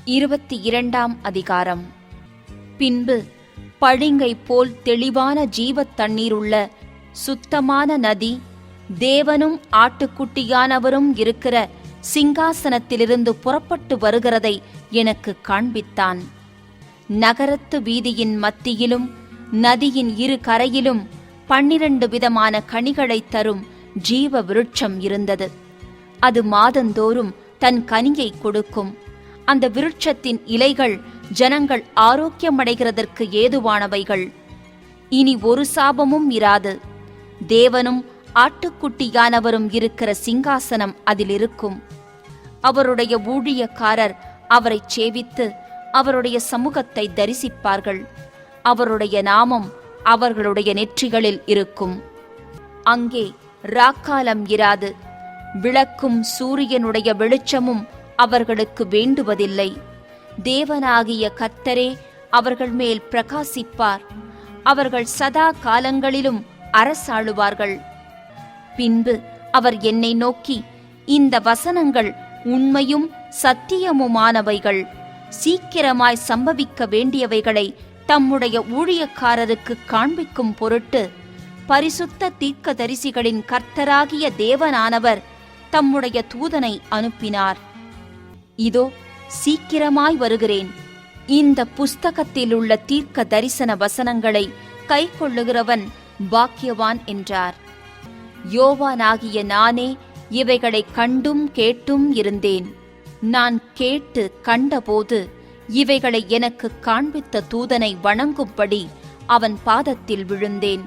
22 அதிகாரம். பின்பு பளிங்கை போல் தெளிவான ஜீவத் தண்ணீருள்ள சுத்தமான நதி தேவனும் ஆட்டுக்குட்டியானவரும் இருக்கிற சிங்காசனத்திலிருந்து புறப்பட்டு வருகிறதை எனக்கு காண்பித்தான். நகரத்து வீதியின் மத்தியிலும் நதியின் இரு கரையிலும் 12 விதமான கனிகளைத் தரும் ஜீவ விருட்சம் இருந்தது. அது மாதந்தோறும் தன் கனியை கொடுக்கும். அந்த விருட்சத்தின் இலைகள் ஜனங்கள் ஆரோக்கியமடைகிறதற்கு ஏதுவானவைகள். இனி ஒரு சாபமும் இராது. தேவனும் ஆட்டுக்குட்டியானவரும் இருக்கிற சிங்காசனம் அதில் இருக்கும். அவருடைய ஊழியக்காரர் அவரைச் சேவித்து அவருடைய சமூகத்தை தரிசிப்பார்கள். அவருடைய நாமம் அவர்களுடைய நெற்றிகளில் இருக்கும். அங்கே ராக்காலம் இராது. விளக்கும் சூரியனுடைய வெளிச்சமும் அவர்களுக்கு வேண்டுவதில்லை. தேவனாகிய கர்த்தரே அவர்கள் மேல் பிரகாசிப்பார். அவர்கள் சதா காலங்களிலும் அரசாளுவார்கள். பின்பு அவர் என்னை நோக்கி, இந்த வசனங்கள் உண்மையும் சத்தியமுமானவைகள், சீக்கிரமாய் சம்பவிக்க வேண்டியவைகளை தம்முடைய ஊழியக்காரருக்கு காண்பிக்கும் பொருட்டு பரிசுத்த தீர்க்கதரிசிகளின் கர்த்தராகிய தேவனானவர் தம்முடைய தூதனை அனுப்பினார். இதோ சீக்கிரமாய் வருகிறேன். இந்த புஸ்தகத்தில் உள்ள தீர்க்க தரிசன வசனங்களை கைக்கொள்ளுகிறவன் பாக்கியவான் என்றார். யோவானாகிய நானே இவைகளை கண்டும் கேட்டும் இருந்தேன். நான் கேட்டு கண்டபோது இவைகளை எனக்கு காண்பித்த தூதனை வணங்கும்படி அவன் பாதத்தில் விழுந்தேன்.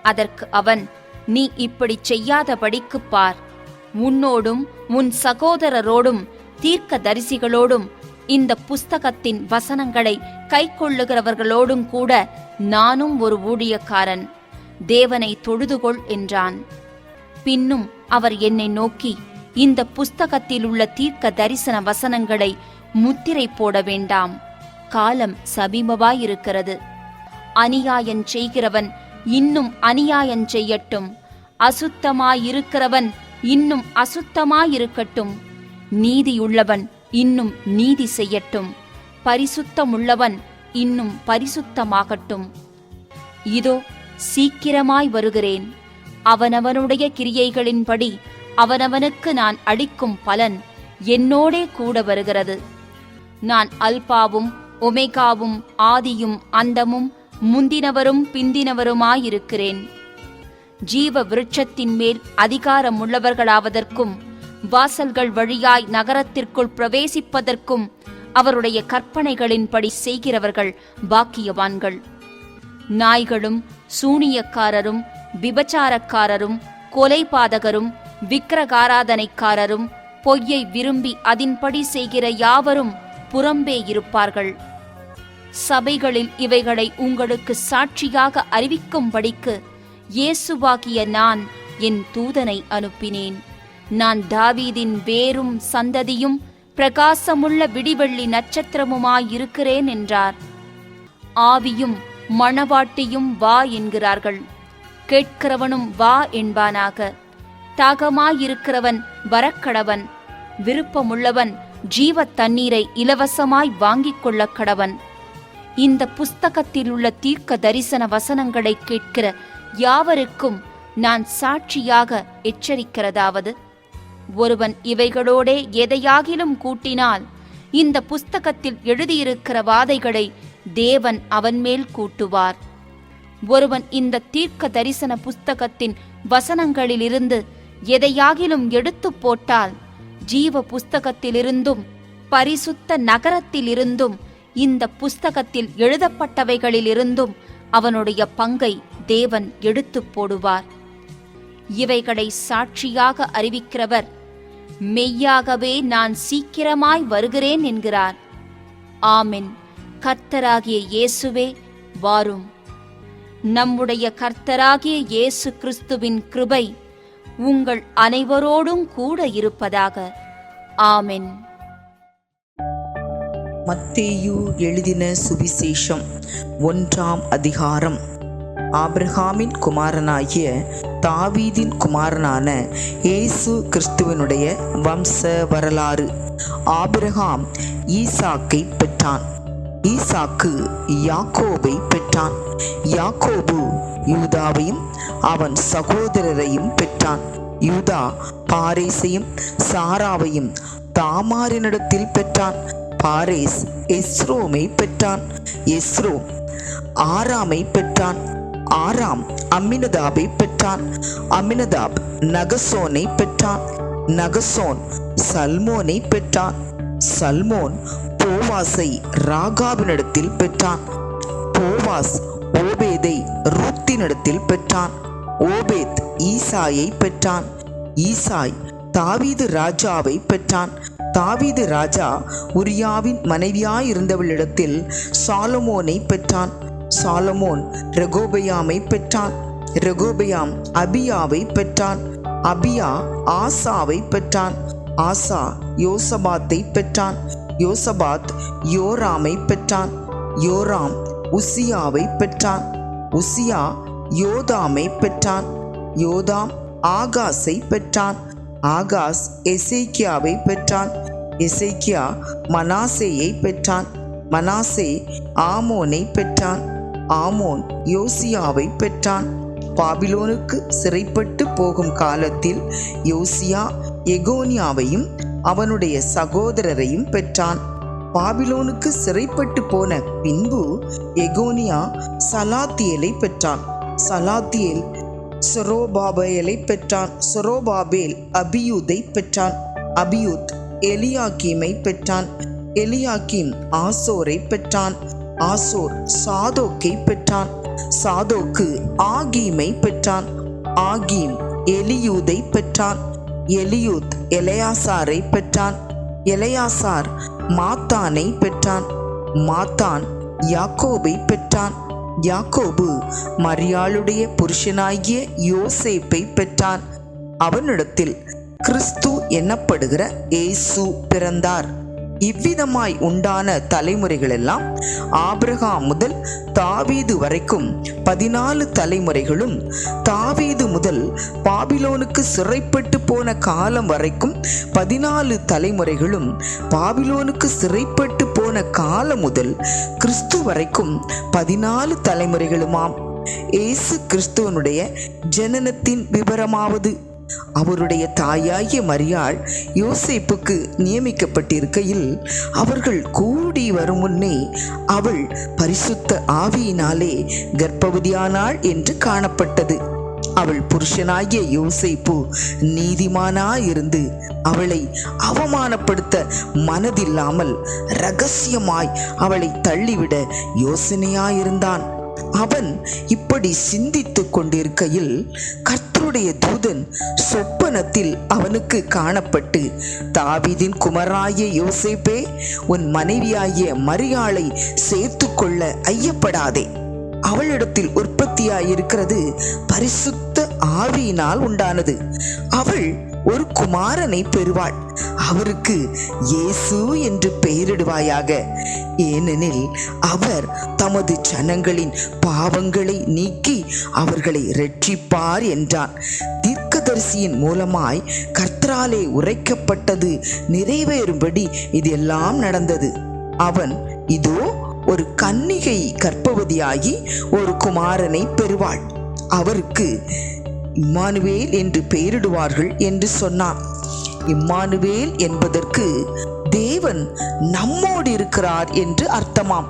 அதற்கு அவன், நீ இப்படி செய்யாதபடிக்கு பார், உன்னோடும் உன் சகோதரரோடும் தீர்க்க தரிசிகளோடும் இந்த புஸ்தகத்தின் வசனங்களை கைக்கொள்ளுகிறவர்களோடும் கூட நானும் ஒரு ஊழியக்காரன். தேவனை தொழுதுகொள் என்றான். பின்னும் அவர் என்னை நோக்கி, இந்த புஸ்தகத்தில் உள்ள தீர்க்க தரிசன வசனங்களை முத்திரை போட வேண்டாம், காலம் சமீபமாயிருக்கிறது. அநியாயம் செய்கிறவன் இன்னும் அநியாயம் செய்யட்டும், அசுத்தமாயிருக்கிறவன் இன்னும் அசுத்தமாயிருக்கட்டும், நீதியுள்ளவன் இன்னும் நீதி செய்யட்டும், பரிசுத்தமுள்ளவன் இன்னும் பரிசுத்தமாகட்டும். இதோ சீக்கிரமாய் வருகிறேன். அவனவனுடைய கிரியைகளின்படி அவனவனுக்கு நான் அளிக்கும் பலன் என்னோடே கூட வருகிறது. நான் அல்பாவும் ஒமேகாவும் ஆதியும் அந்தமும் முந்தினவரும் பிந்தினவருமாயிருக்கிறேன். ஜீவ விருட்சத்தின் மேல் அதிகாரம் உள்ளவர்களாவதற்கும் வாசல்கள் வழியாய் நகரத்திற்குள் பிரவேசிப்பதற்கும் அவருடைய கற்பனைகளின்படி செய்கிறவர்கள் பாக்கியவான்கள். நாய்களும் சூனியக்காரரும் விபச்சாரக்காரரும் கொலைபாதகரும் விக்கிரகாராதனைக்காரரும் பொய்யை விரும்பி அதின்படி செய்கிற யாவரும் புறம்பே இருப்பார்கள். சபைகளில் இவைகளை உங்களுக்கு சாட்சியாக அறிவிக்கும்படிக்கு இயேசுவாகிய நான் என் தூதனை அனுப்பினேன். நான் தாவீதின் வேரும் சந்ததியும் பிரகாசமுள்ள விடிவெள்ளி நட்சத்திரமுமாயிருக்கிறேன் என்றார். ஆவியும் மணவாட்டியும் வா என்கிறார்கள். கேட்கிறவனும் வா என்பானாக. தாகமாயிருக்கிறவன் வரக்கடவன். விருப்பமுள்ளவன் ஜீவ தண்ணீரை இலவசமாய் வாங்கிக் கொள்ள கடவன். இந்த புஸ்தகத்தில் உள்ள தீர்க்க தரிசன வசனங்களை கேட்கிற யாவருக்கும் நான் சாட்சியாக எச்சரிக்கிறதாவது, ஒருவன் இவைகளோடே எதையாகிலும் கூட்டினால் இந்த புஸ்தகத்தில் எழுதியிருக்கிற வாதைகளை தேவன் அவன் மேல் கூட்டுவார். ஒருவன் இந்த தீர்க்க தரிசன புஸ்தகத்தின் வசனங்களிலிருந்து எதையாகிலும் எடுத்து போட்டால் ஜீவ புஸ்தகத்திலிருந்தும் பரிசுத்த நகரத்திலிருந்தும் இந்த புஸ்தகத்தில் எழுதப்பட்டவைகளிலிருந்தும் அவனுடைய பங்கை தேவன் எடுத்து போடுவார். இவைகளை சாட்சியாக அறிவிக்கிறவர், மெய்யாகவே நான் சீக்கிரமாய் வருகிறேன் என்கிறார். ஆமென். கர்த்தராகிய இயேசுவே வாரும். நம்முடைய கர்த்தராகிய இயேசு கிறிஸ்துவின் கிருபை உங்கள் அனைவரோடும் கூட இருப்பதாக. ஆமென். மத்தேயு எழுதின சுவிசேஷம் 1ஆம் அதிகாரம். ஆபிரகாமின் குமாரனாகிய தாவீதின் குமாரனான இயேசு கிறிஸ்துவனுடைய வம்ச வரலாறு. ஆபிரகாம் ஈசாக்கை பெற்றான். ஈசாக்கு யாக்கோபை பெற்றான். யாக்கோபு யூதாவையும் அவன் சகோதரரையும் பெற்றான். யூதா பாரேசையும் சாராவையும் தாமாரினிடத்தில் பெற்றான். பாரேஸ் எஸ்ரோமை பெற்றான். எஸ்ரோம் ஆராமை பெற்றான். ஆராம் அம்மினதாபை பெற்றான். அம்மினதாப் நகசோனை பெற்றான். நகசோன் சல்மோனை பெற்றான். சல்மோன் போவாசை ராகாவினிடத்தில் பெற்றான். போவாஸ் ஓபேதை ரூத்தினிடத்தில் பெற்றான். ஓபேத் ஈசாயை பெற்றான். ஈசாய் தாவீது ராஜாவை பெற்றான். தாவீது ராஜா உரியாவின் மனைவியாயிருந்தவளிடத்தில் சாலமோனை பெற்றான். சாலமோன் ரெகோபெயாமை பெற்றான். ரெகோபெயாம் அபியாவை பெற்றான். அபியா ஆசாவை பெற்றான். ஆசா யோசபாத்தை பெற்றான். யோசபாத் யோராமை பெற்றான். யோராம் உசியாவை பெற்றான். உசியா யோதாமை பெற்றான். யோதாம் ஆகாஸை பெற்றான். ஆகாஸ் எசேக்கியாவை பெற்றான். எசேக்கியா மனாசேயை பெற்றான். மனாசே ஆமோனை பெற்றான். ஆமோன் யோசியாவை பெற்றான். பாபிலோனுக்கு சிறைப்பட்டு போகும் காலத்தில் யோசியா எகோனியாவையும் அவனுடைய சகோதரரையும் பெற்றான். பாபிலோனுக்கு சிறைப்பட்டு போன பின்பு எகோனியா சலாத்தியலை பெற்றான். சலாத்தியேல் சொரோபாபேலை பெற்றான். சொரோபாபேல் அபியூதை பெற்றான். அபியூத் எலியாக்கீமை பெற்றான். எலியாக்கீம் ஆசோரை பெற்றான். ஆசோர் சாதோக்கை பெற்றான். சாதோக்கு ஆகீமை பெற்றான். ஆகீம் எலியூதை பெற்றான். எலியூத் எலெயாசாரை பெற்றான். எலெயாசார் மாத்தானை பெற்றான். மாத்தான் யாக்கோபை பெற்றான். யாக்கோபு மரியாளுடைய புருஷனாகிய யோசேப்பை பெற்றான். அவனிடத்தில் கிறிஸ்து என்னப்படுகிற இயேசு பிறந்தார். இவ்விதமாய் உண்டான தலைமுறைகளெல்லாம் ஆபிரகாம் முதல் தாவீது வரைக்கும் 14 தலைமுறைகளும், தாவீது முதல் பாபிலோனுக்கு சிறைப்பட்டு போன காலம் வரைக்கும் 14 தலைமுறைகளும், பாபிலோனுக்கு சிறைப்பட்டு போன காலம் முதல் கிறிஸ்து வரைக்கும் 14 தலைமுறைகளுமாம். இயேசு கிறிஸ்துவனுடைய ஜனனத்தின் விவரமாவது, அவருடைய தாயாகிய மரியாள் யோசேப்புக்கு நியமிக்கப்பட்டிருக்கையில் அவர்கள் கூடி வரும் முன்னே அவள் பரிசுத்த ஆவியினாலே கர்ப்பவதியானாள் என்று காணப்பட்டது. அவள் புருஷனாகிய யோசேப்பு நீதிமானாயிருந்து அவளை அவமானப்படுத்த மனதில்லாமல் இரகசியமாய் அவளை தள்ளிவிட யோசனையாயிருந்தான். அவன் இப்படி சிந்தித்துக் கொண்டிருக்கையில் கர்த்தருடைய தூதன் சொப்பனத்தில் அவனுக்கு காணப்பட்டு, தாவீதின் குமாரனாகிய யோசேப்பே, உன் மனைவியாகிய மரியாளை சேர்த்து கொள்ள ஐயப்படாதே. அவளிடத்தில் உற்பத்தியாயிருக்கிறது பரிசுத்த ஆவியினால் உண்டானது. அவள் ஒரு குமாரனை பெறுவாள். அவருக்கு இயேசு என்று பெயரிடுவாயாக. ஏனெனில் அவர் தமது ஜனங்களின் பாவங்களை நீக்கி அவர்களை இரட்சிப்பார் என்றான். தீர்க்கதரிசியின் மூலமாய் கர்த்தராலே உரைக்கப்பட்டது நிறைவேறும்படி இதெல்லாம் நடந்தது. அவன் இதோ ஒரு கன்னிகை கர்ப்பவதியாகி ஒரு குமாரனை பெறுவாள். அவருக்கு இம்மானுவேல் என்று பெயரிடுவார்கள் என்று சொன்னான். இம்மானுவேல் என்பதற்கு தேவன் நம்மோடு இருக்கிறார் என்று அர்த்தமாம்.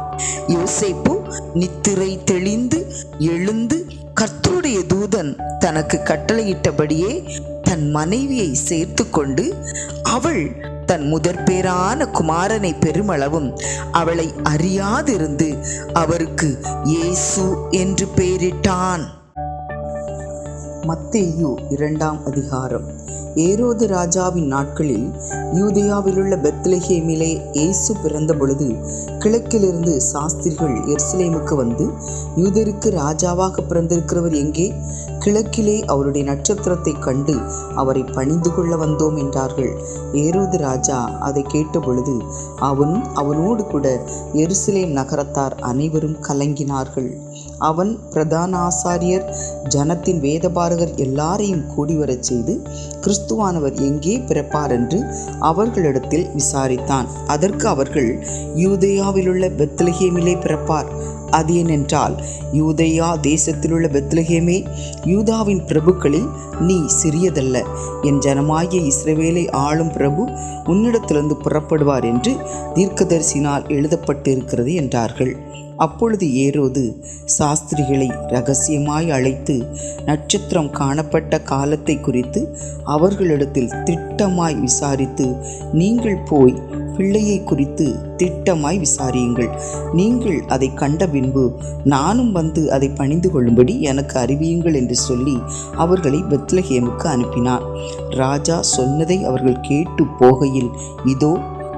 யோசேப்பு நித்திரை தெளிந்து எழுந்து கர்த்தருடைய தூதன் தனக்கு கட்டளையிட்டபடியே தன் மனைவியை சேர்த்து கொண்டு அவள் தன் முதற்பேரான குமாரனை பெருமளவும் அவளை அறியாதிருந்து அவருக்கு இயேசு என்று பெயரிட்டான். மத்தேயு 2ஆம் அதிகாரம். ஏரோது ராஜாவின் நாட்களில் யூதேயாவிலுள்ள பெத்லெகேமிலே இயேசு பிறந்த பொழுது கிழக்கிலிருந்து சாஸ்திரிகள் எருசலேமுக்கு வந்து, யூதருக்கு ராஜாவாக பிறந்திருக்கிறவர் எங்கே? கிழக்கிலே அவருடைய நட்சத்திரத்தை கண்டு அவரை பணிந்து கொள்ள வந்தோம் என்றார்கள். ஏரோது ராஜா அதை கேட்டபொழுது அவனும் அவனோடு கூட எருசலேம் நகரத்தார் அனைவரும் கலங்கினார்கள். அவன் பிரதான ஆசாரியர், ஜனத்தின் வேதபாரகர் எல்லாரையும் கூடிவரச் செய்து கிறிஸ்துவானவர் எங்கே பிறப்பார் என்று அவர்களிடத்தில் விசாரித்தான். அதற்கு அவர்கள், யூதேயாவிலுள்ள பெத்லகேமிலே பிறப்பார். அது ஏனென்றால், யூதேயா தேசத்திலுள்ள பெத்லகேமே, யூதாவின் பிரபுக்களில் நீ சிறியதல்ல. என் ஜனமாகிய இஸ்ரவேலை ஆளும் பிரபு உன்னிடத்திலிருந்து புறப்படுவார் என்று தீர்க்கதரிசினால் எழுதப்பட்டிருக்கிறது என்றார்கள். அப்பொழுது ஏரோது சாஸ்திரிகளை இரகசியமாய் அழைத்து நட்சத்திரம் காணப்பட்ட காலத்தை குறித்து அவர்களிடத்தில் திட்டமாய் விசாரித்து, நீங்கள் போய் பிள்ளையை குறித்து திட்டமாய் விசாரியுங்கள். நீங்கள் அதை கண்ட பின்பு நானும் வந்து அதை பணிந்து கொள்ளும்படி எனக்கு அறிவியுங்கள் என்று சொல்லி அவர்களை பெத்லகேமுக்கு அனுப்பினார். ராஜா சொன்னதை அவர்கள் கேட்டு போகையில், இதோ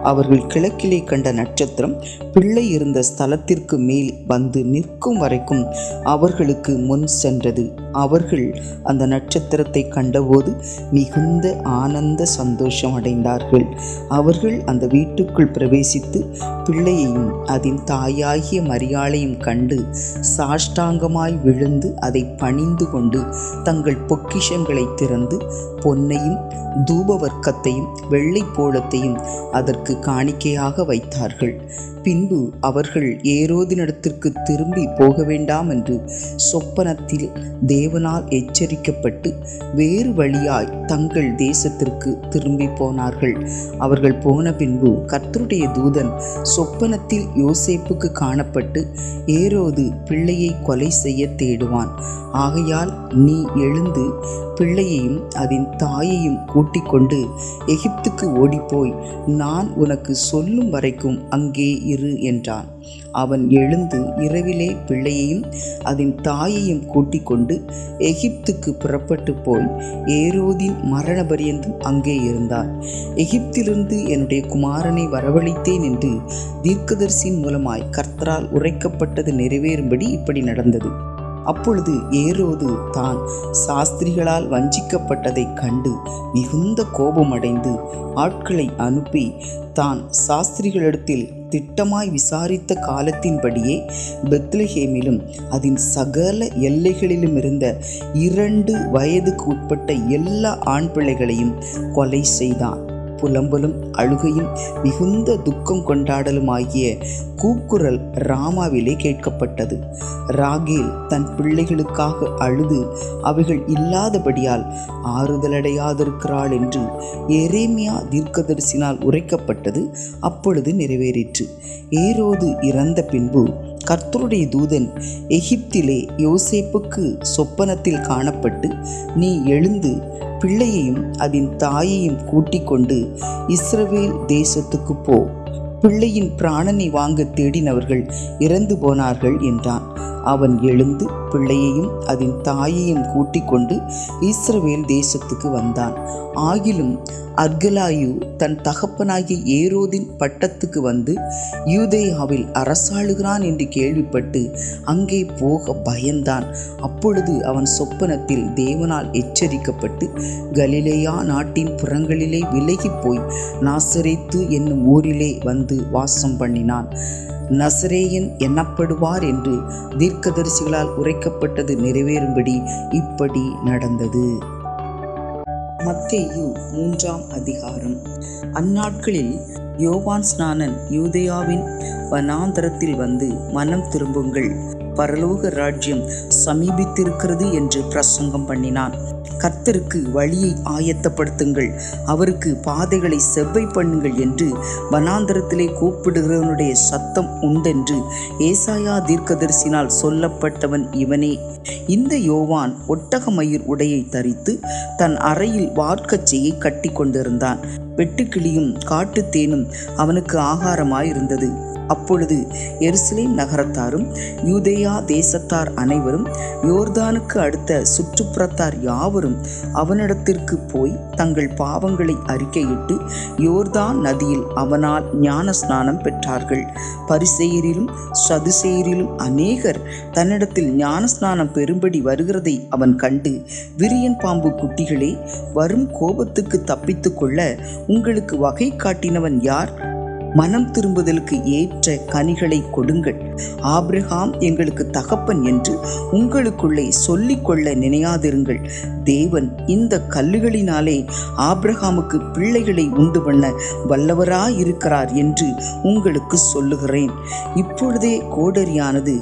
அவர்கள் கிழக்கிலே கண்ட நட்சத்திரம் பிள்ளை இருந்த ஸ்தலத்திற்கு மேல் வந்து நிற்கும் வரைக்கும் அவர்களுக்கு முன் சென்றது. அவர்கள் அந்த நட்சத்திரத்தை கண்டபோது மிகுந்த ஆனந்த சந்தோஷம் அடைந்தார்கள். அவர்கள் அந்த வீட்டுக்குள் பிரவேசித்து பிள்ளையையும் அதன் தாயாகிய மரியாளையும் கண்டு சாஷ்டாங்கமாய் விழுந்து அதை பணிந்து கொண்டு தங்கள் பொக்கிஷங்களை திறந்து பொன்னையும் தூபவர்க்கத்தையும் வெள்ளை போளத்தையும் அதற்கு காணிக்கையாக வைத்தார்கள். பின்பு அவர்கள் ஏரோதினிடத்திற்கு திரும்பி போக வேண்டாம் என்று சொப்பனத்தில் தேவனால் எச்சரிக்கப்பட்டு வேறு வழியாய் தங்கள் தேசத்திற்கு திரும்பி போனார்கள். அவர்கள் போன பின்பு கர்த்தருடைய தூதன் சொப்பனத்தில் யோசேப்புக்கு காணப்பட்டு, ஏரோது பிள்ளையை கொலை செய்ய தேடுவான். ஆகையால் நீ எழுந்து பிள்ளையையும் அதன் தாயையும் கூட்டிக் கொண்டு எகிப்துக்கு ஓடிப்போய் நான் உனக்கு சொல்லும் வரைக்கும் அங்கே இரு என்றான். அவன் எழுந்து இரவிலே பிள்ளையையும் அதன் தாயையும் கூட்டிக் கொண்டு எகிப்துக்கு புறப்பட்டு போய் ஏரோதின் மரண பரியந்தம் அங்கே இருந்தான். எகிப்திலிருந்து என்னுடைய குமாரனை வரவழைத்தேன் என்று தீர்க்கதரிசியின் மூலமாய் கர்த்தரால் உரைக்கப்பட்டது நிறைவேறும்படி இப்படி நடந்தது. அப்பொழுது ஏரோது தான் சாஸ்திரிகளால் வஞ்சிக்கப்பட்டதை கண்டு மிகுந்த கோபமடைந்து ஆட்களை அனுப்பி தான் சாஸ்திரிகளிடத்தில் திட்டமாய் விசாரித்த காலத்தின்படியே பெத்லகேமிலும் அதன் சகல எல்லைகளிலும் இருந்த 2 வயதுக்கு உட்பட்ட எல்லா ஆண் பிள்ளைகளையும் கொலை செய்தான். புலம்பலும் அழுகையும் மிகுந்த துக்கம் கொண்டாடலும் ஆகிய கூக்குரல் ராமாவிலே கேட்கப்பட்டது. ராகேல் தன் பிள்ளைகளுக்காக அழுது அவைகள் இல்லாதபடியால் ஆறுதலடையாதிருக்கிறாள் என்று எரேமியா தீர்க்கதரிசினால் உரைக்கப்பட்டது அப்பொழுது நிறைவேறிற்று. ஏரோது இறந்த பின்பு கர்த்தருடைய தூதன் எகிப்திலே யோசேப்புக்கு சொப்பனத்தில் காணப்பட்டு, நீ எழுந்து பிள்ளையையும் அதன் தாயையும் கூட்டிக் கொண்டு இஸ்ரவேல் தேசத்துக்கு போ. பிள்ளையின் பிராணனை வாங்க தேடினவர்கள் இறந்து போனார்கள் என்றான். அவன் எழுந்து பிள்ளையையும் அதன் தாயையும் கூட்டிக் கொண்டு இஸ்ரவேல் தேசத்துக்கு வந்தான். ஆகிலும் அர்கலாயு தன் தகப்பனாகிய ஏரோதின் பட்டத்துக்கு வந்து யூதேயாவில் அரசாளுகிறான் என்று கேள்விப்பட்டு அங்கே போக பயந்தான். அப்பொழுது அவன் சொப்பனத்தில் தேவனால் எச்சரிக்கப்பட்டு கலிலேயா நாட்டின் புறங்களிலே விலகி போய் நாசரேத்து என்னும் ஊரிலே வந்து வாசம் பண்ணினான். நசரேயன் எண்ணப்படுவார் என்று தீர்க்கதரிசிகளால் உரைக்கப்பட்டது நிறைவேறும்படி இப்படி நடந்தது. மத்தேயு 3ஆம் அதிகாரம். அந்நாட்களில் யோவான் ஸ்நானன் யூதேயாவின் வனாந்தரத்தில் வந்து, மனம் திரும்புங்கள், பரலோக ராஜ்யம் சமீபித்திருக்கிறது என்று பிரசங்கம் பண்ணினான். கர்த்தருக்கு வழியை ஆயத்தப்படுத்துங்கள், அவருக்கு பாதைகளை செவ்வை பண்ணுங்கள் என்று வனாந்தரத்திலே கூப்பிடுகிறவனுடைய சத்தம் உண்டென்று ஏசாயா தீர்க்கதரிசினால் சொல்லப்பட்டவன் இவனே. இந்த யோவான் ஒட்டகமயிர் உடையை தரித்து தன் அறையில் வார்க்கச்சையை கட்டி கொண்டிருந்தான். வெட்டுக்கிளியும் காட்டுத்தேனும் அவனுக்கு ஆகாரமாயிருந்தது. அப்பொழுது எருசலேம் நகரத்தாரும் யூதேயா தேசத்தார் அனைவரும் யோர்தானுக்கு அடுத்த சுற்றுப்புறத்தார் யாவரும் அவனிடத்திற்கு போய் தங்கள் பாவங்களை அறிக்கையிட்டு யோர்தான் நதியில் அவனால் ஞான ஸ்நானம் பெற்றார்கள். பரிசேயரிலும் சதுசேயரிலும் அநேகர் தன்னிடத்தில் ஞான ஸ்நானம் பெறும்படி வருகிறதை அவன் கண்டு, விரியன் பாம்பு குட்டிகளே, வரும் கோபத்துக்கு தப்பித்து கொள்ள உங்களுக்கு வகை காட்டினவன் யார்? மனம் திரும்புதலுக்கு ஏற்ற கனிகளை கொடுங்கள். ஆபிரகாம் எங்களுக்கு தகப்பன் என்று உங்களுக்குள்ளே சொல்லிக்கொள்ள நினையாதிருங்கள். தேவன் இந்த கல்லுகளினாலே ஆபிரகாமுக்கு பிள்ளைகளை உண்டு பண்ண வல்லவராயிருக்கிறார் என்று உங்களுக்கு சொல்லுகிறேன். இப்பொழுதே கோடரியானது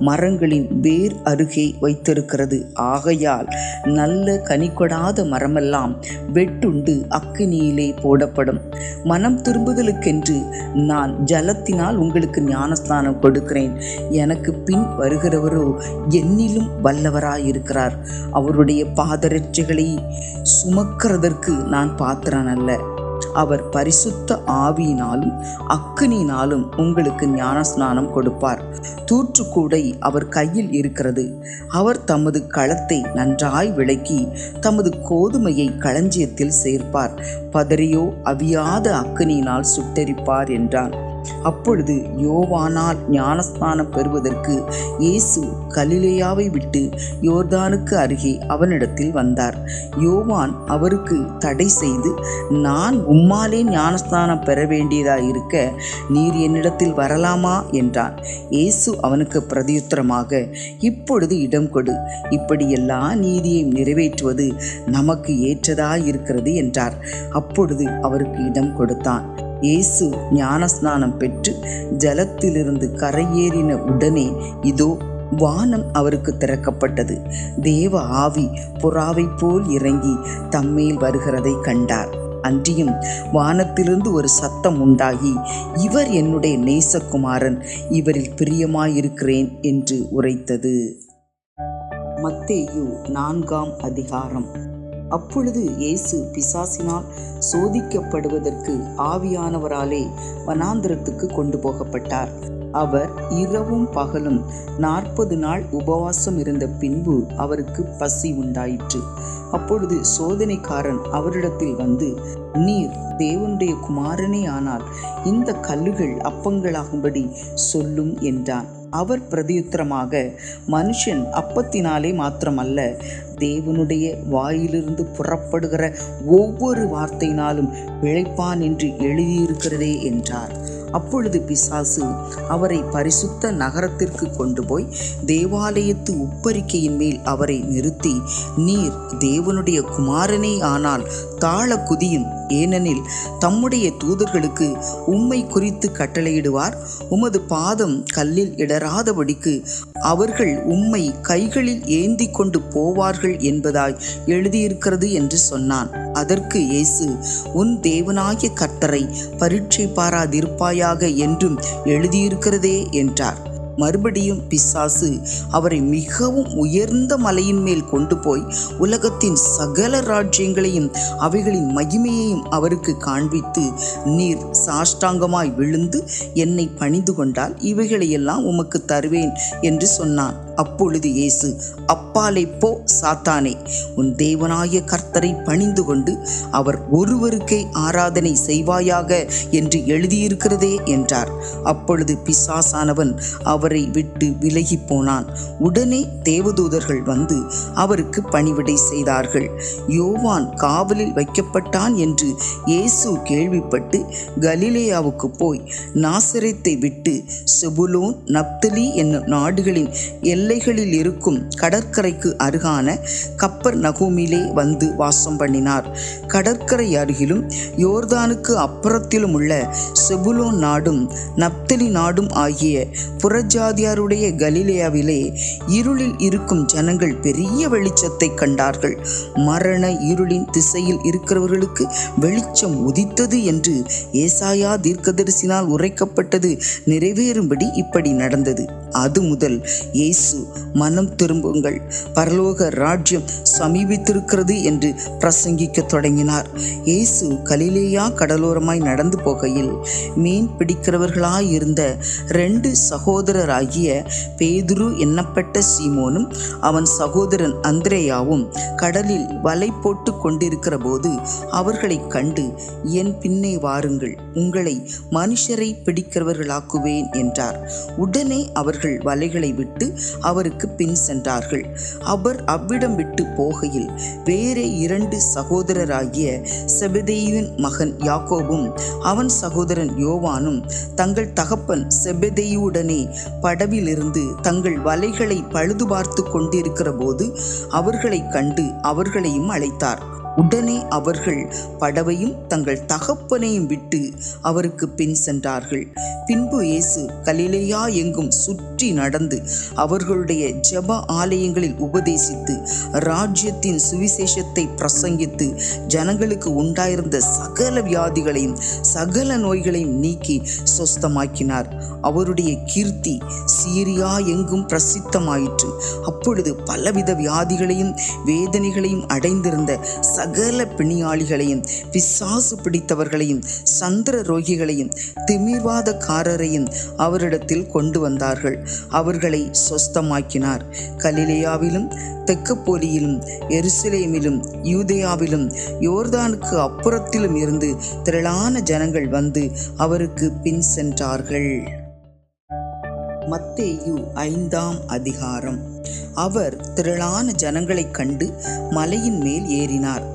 மரங்களின் வேர் அருகே வைத்திருக்கிறது. ஆகையால் நல்ல கனி கொடாத மரமெல்லாம் வெட்டுண்டு அக்கினியிலே போடப்படும். மனம் திரும்புதலுக்கென்று நான் ஜலத்தினால் உங்களுக்கு ஞானஸ்நானம் கொடுக்கிறேன். எனக்கு பின் வருகிறவரோ என்னிலும் வல்லவராயிருக்கிறார். அவருடைய பாதரட்சைகளை சுமக்கிறதற்கு நான் பாத்திரன் அல்ல. அவர் பரிசுத்த ஆவியினாலும் அக்கினியினாலும் உங்களுக்கு ஞானஸ்நானம் கொடுப்பார். தூற்றுக்கூடை அவர் கையில் இருக்கிறது. அவர் தமது களத்தை நன்றாய் விளக்கி தமது கோதுமையை களஞ்சியத்தில் சேர்ப்பார். பதறியோ அவியாத அக்கினியினால் சுட்டெரிப்பார் என்றான். அப்பொழுது யோவானால் ஞானஸ்நானம் பெறுவதற்கு இயேசு கலிலேயாவை விட்டு யோர்தானுக்கு அருகே அவனிடத்தில் வந்தார். யோவான் அவருக்கு தடை செய்து, நான் உம்மாலே ஞானஸ்நானம் பெற வேண்டியதாயிருக்க நீர் என்னிடத்தில் வரலாமா என்றான். இயேசு அவனுக்கு பிரதியுத்தரமாக, இப்பொழுது இடம் கொடு, இப்படி எல்லா நீதியையும் நிறைவேற்றுவது நமக்கு ஏற்றதாயிருக்கிறது என்றார். அப்பொழுது அவருக்கு இடம் கொடுத்தான். இயேசு ஞானஸ்நானம் பெற்று ஜலத்திலிருந்து கரையேறின உடனே இதோ வானம் அவருக்கு திறக்கப்பட்டது. தேவ ஆவி புறாவை போல் இறங்கி தம்மேல் வருகிறதை கண்டார். அன்றியும் வானத்திலிருந்து ஒரு சத்தம் உண்டாகி, இவர் என்னுடைய நேசகுமாரன், இவரில் பிரியமாயிருக்கிறேன் என்று உரைத்தது. மத்தேயு 4ஆம் அதிகாரம். அப்பொழுது இயேசு பிசாசினால் சோதிக்கப்படுவதற்கு ஆவியானவராலே வனாந்திரத்துக்கு கொண்டு போகப்பட்டார். அவர் இரவும் பகலும் 40 நாள் உபவாசம் இருந்த பின்பு அவருக்கு பசி உண்டாயிற்று. அப்பொழுது சோதனைக்காரன் அவரிடத்தில் வந்து, நீர் தேவனுடைய குமாரனே ஆனால் இந்த கல்லுகள் அப்பங்களாகும்படி சொல்லும் என்றான். அவர் பிரதியுத்தரமாக, மனுஷன் அப்பத்தினாலே மாத்திரமல்ல, தேவனுடைய வாயிலிருந்து புறப்படுகிற ஒவ்வொரு வார்த்தையினாலும் பிழைப்பான் என்று எழுதியிருக்கிறதே என்றார். அப்பொழுது பிசாசு அவரை பரிசுத்த நகரத்திற்கு கொண்டு போய் தேவாலயத்து உப்பரிக்கையின் மேல் அவரை நிறுத்தி, நீர் தேவனுடைய குமாரனே ஆனால் தாழ குதியும், ஏனெனில் தம்முடைய தூதர்களுக்கு உம்மை குறித்து கட்டளையிடுவார். உமது பாதம் கல்லில் இடராதபடிக்கு அவர்கள் உம்மை கைகளில் ஏந்தி கொண்டு போவார்கள் என்பதாய் எழுதியிருக்கிறது என்று சொன்னான். அதற்கு இயேசு, உன் தேவனாகிய கர்த்தரை பரீட்சை பாராதிருப்பாயாக என்றும் எழுதியிருக்கிறதே என்றார். மறுபடியும் பிசாசு அவரை மிகவும் உயர்ந்த மலையின் மேல் கொண்டு போய் உலகத்தின் சகல ராஜ்யங்களையும் அவைகளின் மகிமையையும் அவருக்கு காண்பித்து, நீர் சாஷ்டாங்கமாய் விழுந்து என்னை பணிந்து கொண்டால் இவைகளையெல்லாம் உமக்கு தருவேன் என்று சொன்னான். அப்பொழுது இயேசு, அப்பாலே போ சாத்தானே, உன் தேவனாகிய கர்த்தரை பணிந்து கொண்டு அவர் ஒருவருக்கே ஆராதனை செய்வாயாக என்று எழுதியிருக்கிறதே என்றார். அப்பொழுது பிசாசானவன் அவரை விட்டு விலகி போனான். உடனே தேவதூதர்கள் வந்து அவருக்கு பணிவிடை செய்தார்கள். யோவான் காவலில் வைக்கப்பட்டான் என்று இயேசு கேள்விப்பட்டு கலிலேயாவுக்கு போய் நாசரேத்தை விட்டு செபுலோன், நப்தலி என்னும் நாடுகளின் எல்லைகளில் இருக்கும் கடற்கரைக்கு அருகான கப்பர்நகூமிலே வந்து வாசம் பண்ணினார். கடற்கரை அருகிலும் யோர்தானுக்கு அப்புறத்திலும் உள்ள செபுலோன் நாடும் நப்தலி நாடும் ஆகிய புறஜாதியாருடைய கலிலேயாவிலே இருளில் இருக்கும் ஜனங்கள் பெரிய வெளிச்சத்தை கண்டார்கள். மரண இருளின் திசையில் இருக்கிறவர்களுக்கு வெளிச்சம் உதித்தது என்று ஏசாயா தீர்க்கதரிசினால் உரைக்கப்பட்டது நிறைவேறும்படி இப்படி நடந்தது. அது முதல் இயேசு, மனம் திரும்புங்கள், பரலோக ராஜ்யம் சமீபித்திருக்கிறது என்று பிரசங்கிக்க தொடங்கினார். இயேசு கலிலேயா கடலோரமாய் நடந்து போகையில் மீன் பிடிக்கிறவர்களாயிருந்த 2 சகோதர சகோதரராகிய பேதுரு என்னப்பட்ட சீமோனும் அவன் சகோதரன் அந்திரேயாவும் கடலில் வலை போட்டு கொண்டிருக்கிற போது அவர்களை கண்டு, என் பின்னே வாருங்கள், உங்களை மனுஷரை பிடிக்கிறவர்களாக்குவேன் என்றார். உடனே அவர்கள் வலைகளை விட்டு அவருக்கு பின் சென்றார்கள். அவர் அவ்விடம் விட்டு போகையில் வேறே 2 சகோதரராகிய செபதேயுவின் மகன் யாக்கோபும் அவன் சகோதரன் யோவானும் தங்கள் தகப்பன் செபதேயுடனே படவிலிருந்து தங்கள் வலைகளை பழுது பார்த்து கொண்டிருக்கிற போது அவர்களை கண்டு அவர்களையும் அழைத்தார். உடனே அவர்கள் படவையும் தங்கள் தகப்பனையும் விட்டு அவருக்கு பின் சென்றார்கள். பின்பு இயேசு கலிலேயா எங்கும் சுற்றி நடந்து அவர்களுடைய ஜெப ஆலயங்களில் உபதேசித்து ராஜ்யத்தின் சுவிசேஷத்தை பிரசங்கித்து ஜனங்களுக்கு உண்டாயிருந்த சகல வியாதிகளையும் சகல நோய்களையும் நீக்கி சொஸ்தமாக்கினார். அவருடைய கீர்த்தி சீரியா எங்கும் பிரசித்தமாயிற்று. அப்பொழுது பலவித வியாதிகளையும் வேதனைகளையும் அடைந்திருந்த சகல பிணியாளிகளையும் பிசாசு பிடித்தவர்களையும் சந்திர ரோகிகளையும் திமிர்வாதக்காரரையும் அவரிடத்தில் கொண்டு வந்தார்கள். அவர்களை சொஸ்தமாக்கினார். கலிலேயாவிலும் தெக்கப்போலியிலும் எருசலேமிலும் யூதேயாவிலும் யோர்தானுக்கு அப்புறத்திலும் இருந்து திரளான ஜனங்கள் வந்து அவருக்கு பின் சென்றார்கள். மத்தேயு 5ஆம் அதிகாரம். அவர் திரளான ஜனங்களைக் கண்டு மலையின் மேல் ஏறினார்.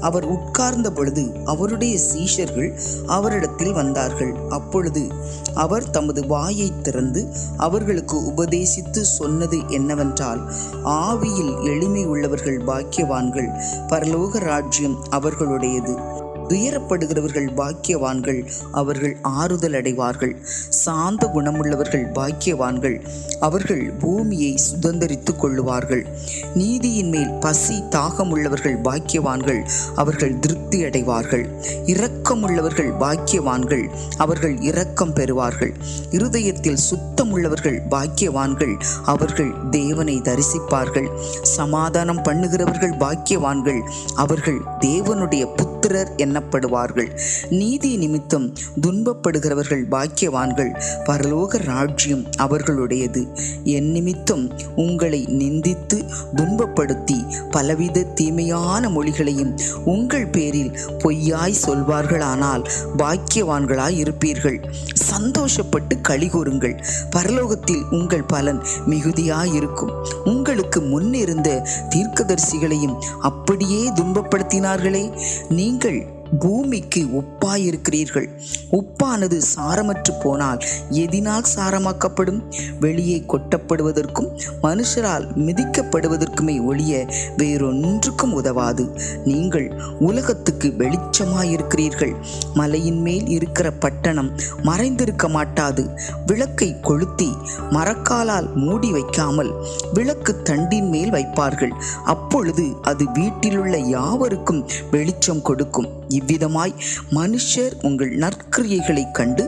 அவர் உட்கார்ந்த பொழுது அவருடைய சீஷர்கள் அவரிடத்தில் வந்தார்கள். அப்பொழுது அவர் தமது வாயை திறந்து அவர்களுக்கு உபதேசித்து சொன்னது என்னவென்றால், ஆவியில் எளிமை உள்ளவர்கள் பாக்கியவான்கள், பரலோக ராஜ்யம் அவர்களுடையது. துயரப்படுகிறவர்கள் பாக்கியவான்கள், அவர்கள் ஆறுதல் அடைவார்கள். சாந்த குணமுள்ளவர்கள் பாக்கியவான்கள், அவர்கள் பூமியை சுதந்தரித்துக் கொள்ளுவார்கள். நீதியின் மேல் பசி தாகமுள்ளவர்கள் பாக்கியவான்கள், அவர்கள் திருப்தி அடைவார்கள். இரக்கமுள்ளவர்கள் பாக்கியவான்கள், அவர்கள் இரக்கம் பெறுவார்கள். இருதயத்தில் சுத்தமுள்ளவர்கள் பாக்கியவான்கள், அவர்கள் தேவனை தரிசிப்பார்கள். சமாதானம் பண்ணுகிறவர்கள் பாக்கியவான்கள், அவர்கள் தேவனுடைய புத்திரர் எண்ணப்படுவார்கள். நீதி நிமித்தம் துன்பப்படுகிறவர்கள் பாக்கியவான்கள், பரலோக ராஜ்யம் அவர்களுடையது. என் நிமித்தம் உங்களை நிந்தித்து துன்பப்படுத்தி பலவித தீமையான மொழிகளையும் உங்கள் பேரில் பொய்யாய் சொல்வார்களானால் பாக்கியவான்களாய் இருப்பீர்கள். சந்தோஷப்பட்டு களிகூறுங்கள், பரலோகத்தில் உங்கள் பலன் மிகுதியாயிருக்கும். உங்களுக்கு முன்னிருந்த தீர்க்கதரிசிகளையும் அப்படியே துன்பப்படுத்தினார்களே. நீங்கள் பூமிக்கு உப்பாயிருக்கிறீர்கள். உப்பானது சாரமற்று போனால் எதினால் சாரமாக்கப்படும்? வெளியே கொட்டப்படுவதற்கும் மனுஷரால் மிதிக்கப்படுவதற்குமே ஒழிய வேறொன்றுக்கும் உதவாது. நீங்கள் உலகத்துக்கு வெளிச்சமாயிருக்கிறீர்கள். மலையின் மேல் இருக்கிற பட்டணம் மறைந்திருக்க மாட்டாது. விளக்கை கொளுத்தி மரக்காலால் மூடி வைக்காமல் விளக்கு தண்டின் மேல் வைப்பார்கள். அப்பொழுது அது வீட்டிலுள்ள யாவருக்கும் வெளிச்சம் கொடுக்கும். இவ்விதமாய் மனுஷர் உங்கள் நற்கிரியைகளை கண்டு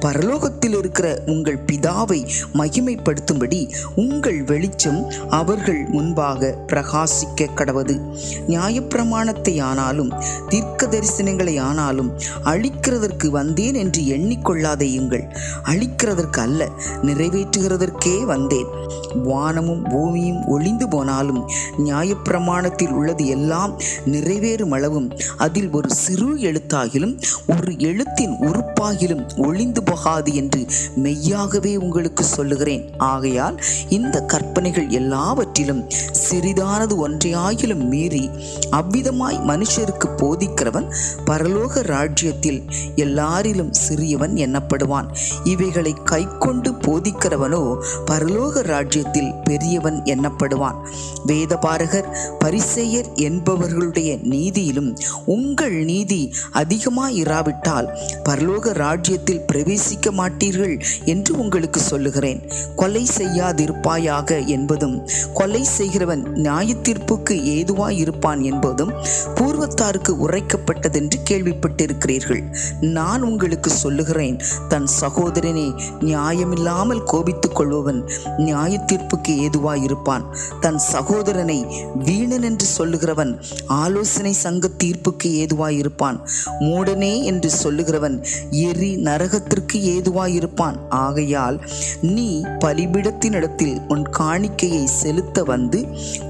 பரலோகத்தில் இருக்கிற உங்கள் பிதாவை மகிமைப்படுத்தும்படி உங்கள் வெளிச்சம் அவர்கள் முன்பாக பிரகாசிக்க கடவது. நியாயப்பிரமாணத்தை ஆனாலும் தீர்க்க தரிசனங்களை ஆனாலும் அழிக்கிறதற்கு வந்தேன் என்று எண்ணிக்கொள்ளாதேயுங்கள். அழிக்கிறதற்கு அல்ல, நிறைவேற்றுகிறதற்கே வந்தேன். வானமும் பூமியும் ஒளிந்து போனாலும் நியாயப்பிரமாணத்தில் உள்ளது எல்லாம் நிறைவேறும் அளவும் அதில் ஒரு சிறு எழுத்தாகிலும் ஒரு எழுத்தின் உறுப்பாகிலும் ஒளிந்து போகாது என்று மெய்யாகவே உங்களுக்கு சொல்லுகிறேன். ஆகையால் இந்த கற்பனைகள் எல்லாவற்றிலும் சிறிதானது ஒன்றையாகிலும் மீறி அவ்விதமாய் மனுஷருக்கு போதிக்கிறவன் பரலோக ராஜ்யத்தில் எல்லாரிலும் சிறியவன் எண்ணப்படுவான். இவைகளை கைக்கொண்டு போதிக்கிறவனோ பரலோக ராஜ்யத்தில் பெரியவன் எண்ணப்படுவான். வேதபாரகர் பரிசேயர் என்பவர்களுடைய நீதியிலும் உங்கள் நீதி அதிகமாயிராவிட்டால் பரலோக ராஜ்யத்தில் பிரவேசிக்க மாட்டீர்கள் என்று உங்களுக்கு சொல்லுகிறேன். கொலை செய்யாதிருப்பாயாக என்பதும் கொலை செய்கிறவன் நியாயத்தீர்ப்புக்கு ஏதுவாயிருப்பான் என்பதும் பூர்வத்தாருக்கு உரைக்கப்பட்டதென்று கேள்விப்பட்டிருக்கிறீர்கள். நான் உங்களுக்கு சொல்லுகிறேன், தன் சகோதரனை நியாயமில்லாமல் கோபித்துக் கொள்பவன் நியாயத்தீர்ப்புக்கு ஏதுவாயிருப்பான். தன் சகோதரனை வீணன் என்று சொல்லுகிறவன் ஆலோசனை சங்க தீர்ப்புக்கு ஏதுவாயிருப்பான். ஏதுவாயிருப்பான். மூடனே என்று சொல்லுகிறவன் எரி நரகத்திற்கு ஏதுவாயிருப்பான். ஆகையால் நீ பலிபீடத்தினிடத்தில் உன் காணிக்கையை செலுத்த வந்து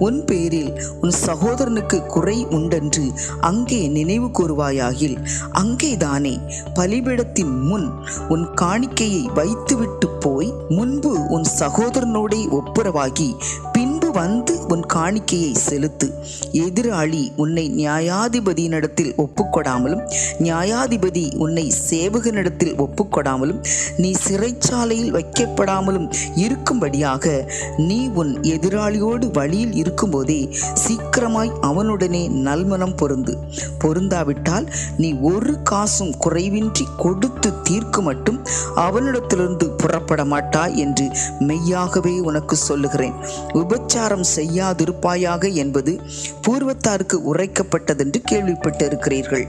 உன் பேரில் உன் சகோதரனுக்கு குறை உண்டென்று அங்கே நினைவு கூறுவாயாகில், அங்கேதானே பலிபீடத்தின் முன் உன் காணிக்கையை வைத்துவிட்டு போய் முன்பு உன் சகோதரனோடே ஒப்புரவாகி பின்பு வந்து உன் காணிக்கையை செலுத்து. எதிராளி உன்னை நியாயாதிபதியினிடத்தில் ஒப்புக்கொடாமலும் நியாயாதிபதி உன்னை சேவகனிடத்தில் ஒப்புக்கொடாமலும் நீ சிறைச்சாலையில் வைக்கப்படாமலும் இருக்கும்படியாக நீ உன் எதிராளியோடு வழியில் இருக்கும்போதே சீக்கிரமாய் அவனுடனே நல்மனம் பொருந்தாவிட்டால் நீ ஒரு காசும் குறைவின்றி கொடுத்து தீர்க்கு மட்டும் அவனிடத்திலிருந்து புறப்பட மாட்டாய் என்று மெய்யாகவே உனக்கு சொல்லுகிறேன். விபச்சாரம் செய்யாதிருப்பாயாக என்பது பூர்வத்தாருக்கு உரைக்கப்பட்டதென்று கேள்விப்பட்டிருக்கிறீர்கள்.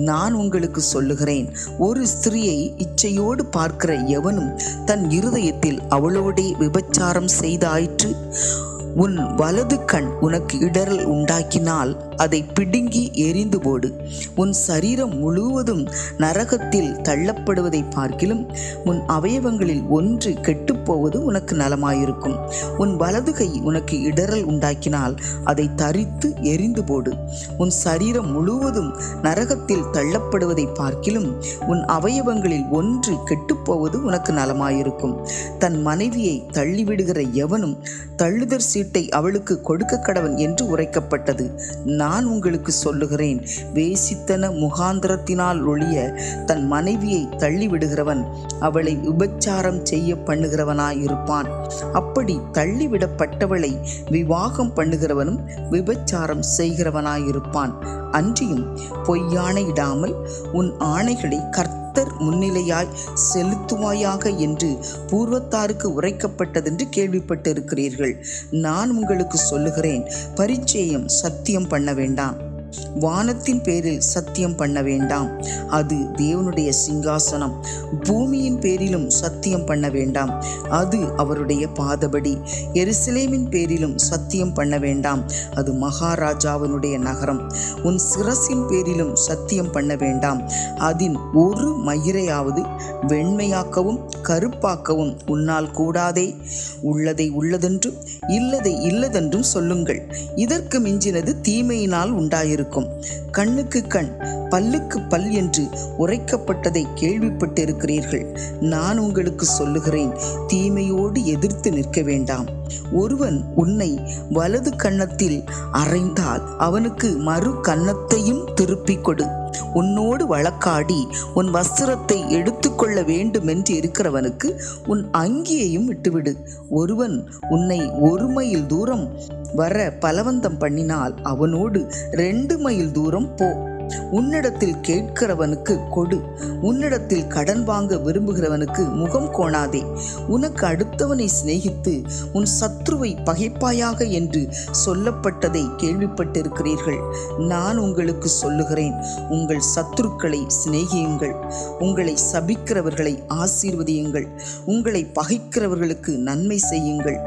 நான் உங்களுக்கு சொல்லுகிறேன், ஒரு ஸ்திரியை இச்சையோடு பார்க்கிற எவனும் தன் இருதயத்தில் அவளோடே விபச்சாரம் செய்தாயிற்று. உன் வலது கண் உனக்கு இடறல் உண்டாக்கினால் அதை பிடுங்கி எரிந்து போடு. உன் சரீரம் முழுவதும் நரகத்தில் தள்ளப்படுவதை பார்க்கிலும் உன் அவயவங்களில் ஒன்று கெட்டுப்போவது உனக்கு நலமாயிருக்கும். உன் வலது கை உனக்கு இடறல் உண்டாக்கினால் அதை தரித்து எரிந்து போடு. உன் சரீரம் முழுவதும் நரகத்தில் தள்ளப்படுவதை பார்க்கிலும் உன் அவயவங்களில் ஒன்று கெட்டுப்போவது உனக்கு நலமாயிருக்கும். தன் மனைவியை தள்ளிவிடுகிற எவனும் தள்ளுதற் சீட்டை அவளுக்கு கொடுக்க கடவன் என்று உரைக்கப்பட்டது. நான் உங்களுக்கு சொல்லுகிறேன், வேசித்தன முகாந்திரத்தினால் ஒழிய தன் மனைவியை தள்ளிவிடுகிறவன் அவளை விபச்சாரம் செய்ய பண்ணுகிறவனாயிருப்பான். அப்படி தள்ளிவிடப்பட்டவளை விவாகம் பண்ணுகிறவனும் விபச்சாரம் செய்கிறவனாயிருப்பான். அன்றியும் பொய்யாணையிடாமல் உன் ஆணைகளை கர்த்தர் முன்னிலையாய் செலுத்துவாயாக என்று பூர்வத்தாருக்கு உரைக்கப்பட்டதென்று கேள்விப்பட்டிருக்கிறீர்கள். நான் உங்களுக்கு சொல்லுகிறேன், பரிச்சேயம் சத்தியம் பண்ண வேண்டாம், வானத்தின் பேரில் சத்தியம் பண்ண வேண்டாம், அது தேவனுடைய சிங்காசனம். பூமியின் பேரிலும் சத்தியம் பண்ண வேண்டாம், அது அவருடைய பாதபடி. எருசலேமின் பேரிலும் சத்தியம் பண்ண வேண்டாம், அது மகாராஜாவினுடைய நகரம். உன் சிரசின் பேரிலும் சத்தியம் பண்ண வேண்டாம், அதின் ஒரு மயிரையாவது வெண்மையாக்கவும் கருப்பாக்கவும் உன்னால் கூடாதே. உள்ளதை உள்ளதென்றும் இல்லதை இல்லதென்றும் சொல்லுங்கள். இதற்கு மிஞ்சினது தீமையினால் உண்டாயிருக்கும். கண்ணுக்கு கண் பல்லுக்கு பல் என்று உரைக்கப்பட்டதை கேள்விப்பட்டிருக்கிறீர்கள். நான் உங்களுக்கு சொல்லுகிறேன், தீமையோடு எதிர்த்து நிற்க வேண்டாம். ஒருவன் உன்னை வலது கன்னத்தில் அறைந்தால் அவனுக்கு மறு கன்னத்தையும் திருப்பிக் கொடு. உன்னோடு வழக்காடி உன் வஸ்திரத்தை எடுத்துக்கொள்ள வேண்டுமென்று இருக்கிறவனுக்கு உன் அங்கியையும் விட்டுவிடு. ஒருவன் உன்னை 1 மைல் தூரம் வர பலவந்தம் பண்ணினால் அவனோடு 2 மைல் தூரம் போ. உன்னிடத்தில் கேட்கிறவனுக்கு கொடு. உன்னிடத்தில் கடன் வாங்க விரும்புகிறவனுக்கு முகம் கோணாதே. உனக்கு அடுத்தவனை சிநேகித்து உன் சத்ருவை பகைப்பாயாக என்று சொல்லப்பட்டதை கேள்விப்பட்டிருக்கிறீர்கள். நான் உங்களுக்கு சொல்லுகிறேன், உங்கள் சத்துருக்களை சிநேகியுங்கள், உங்களை சபிக்கிறவர்களை ஆசீர்வதியுங்கள், உங்களை பகைக்கிறவர்களுக்கு நன்மை செய்யுங்கள்,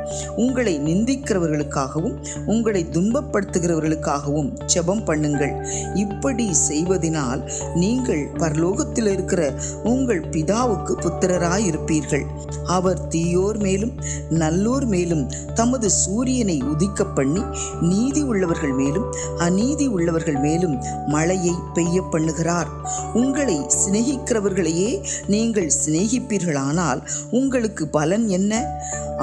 உங்களை நிந்திக்கிறவர்களுக்காகவும் உங்களை துன்பப்படுத்துகிறவர்களுக்காகவும் ஜெபம் பண்ணுங்கள். இப்படி செய்வதினால் நீங்கள் பரலோகத்தில் இருக்கிற உங்கள் பிதாவுக்கு புத்திரராயிருப்பீர்கள். அவர் தீயோர் மேலும் நல்லோர் மேலும் தமது சூரியனை உதிக்க பண்ணி நீதி உள்ளவர்கள் மேலும் அநீதி உள்ளவர்கள் மேலும் மழையை பெய்ய பண்ணுகிறார். உங்களை சிநேகிக்கிறவர்களையே நீங்கள் சிநேகிப்பீர்களானால் உங்களுக்கு பலன் என்ன?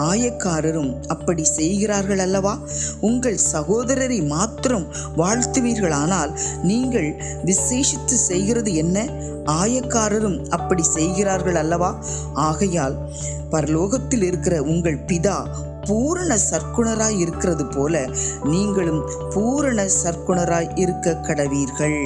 ஆயக்காரரும் அப்படி செய்கிறார்கள் அல்லவா? உங்கள் சகோதரரை மாத்திரம் வாழ்த்துவீர்களானால் நீங்கள் விசேஷித்து செய்கிறது என்ன? ஆயக்காரரும் அப்படி செய்கிறார்கள் அல்லவா? ஆகையால் பரலோகத்தில் இருக்கிற உங்கள் பிதா பூரண சற்குணராய் இருக்கிறது போல நீங்களும் பூரண சற்குணராய் இருக்க கடவீர்கள்.